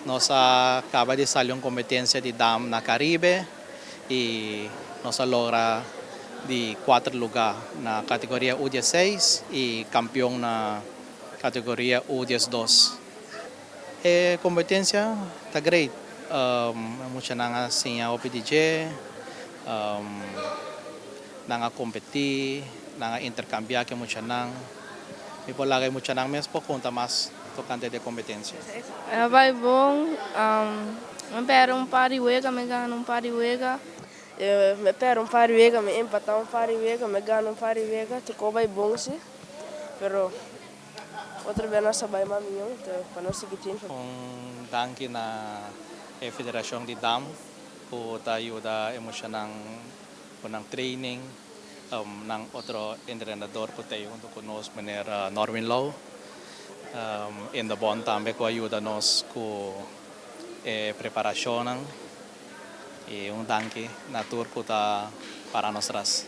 Nós acaba de sair uma competência de dam na Caribe e nós logra de 4 lugar na categoria U16 e campeão na categoria U12. A competência está great. Mucha nanga siya OPDJ, nanga competi, nanga intercambiar que mucha nang. E por lá que mucha nang mesmo conta mais tocante de competência. Vai bom, me pera um pariwega, me gana um pariwega. Me pera um pariwega, me empatar um pariwega, me gana um pariwega, tu vai bom se. Pero outra vez nós vai maminho, então para nós seguir tin. Danke na Federação de Dam por ayuda emocional ng training ng otro entrenador po tayo junto con nos Mener Norwin Low. In the bond tambe ko ayuda nos ko preparasyon un danke na tour ko ta para nosotras.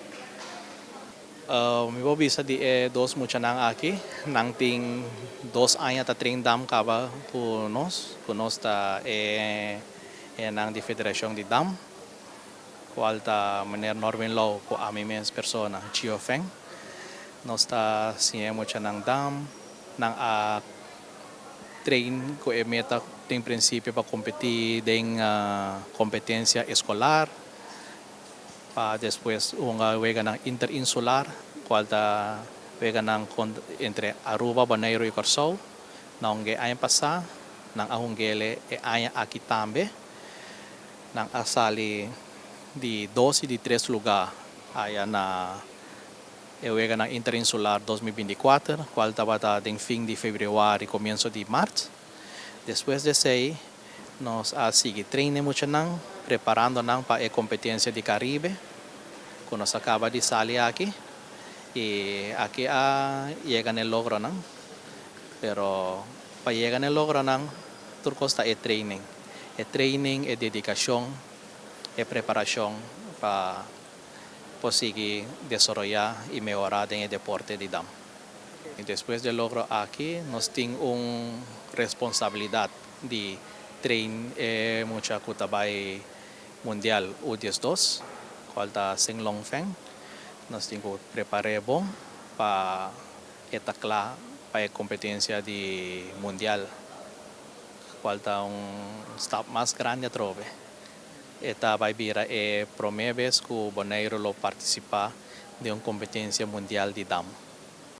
Mi bo bisa di dos mucha nang aki nang ting 2 años ta train dam kaba kunos ta nang di Federación de Dam kual ta Mener Norwin Law ko ami mes persona Chio Feng nos ta siya mucha nang dam nang train ko meta ting prinsipyo pa competir ding competencia escolar pa después unga wega ng interinsular kual ta wega ng entre Aruba, Bonaire y Corsou na unge ayan pasa ng ahunggele ayan aki tambe ng asali di 12 di 3 lugar ayan na wega ng interinsular 2024 kual tabata ding fin di February comienzo di March. Después de 6 nos sigue traine mucho nang preparando nang pa competencia di Caribe kung nos acaba di sali aquí y aquí llegan el logro nang pero pa llegan el logro nang turcos ta training dedicación preparación pa posigue desarrollar y mejorar en el deporte de dam. Y después del logro aquí nos tiene una responsabilidad de train mucha kutabay mundial U12 cual ta Sing Long Feng nos tiene que preparar bon pa etakla pa competencia de mundial cual ta un stop más grande trove. Esta vai vira primeira vez que o Bonaire lo participa de uma competência mundial de dam.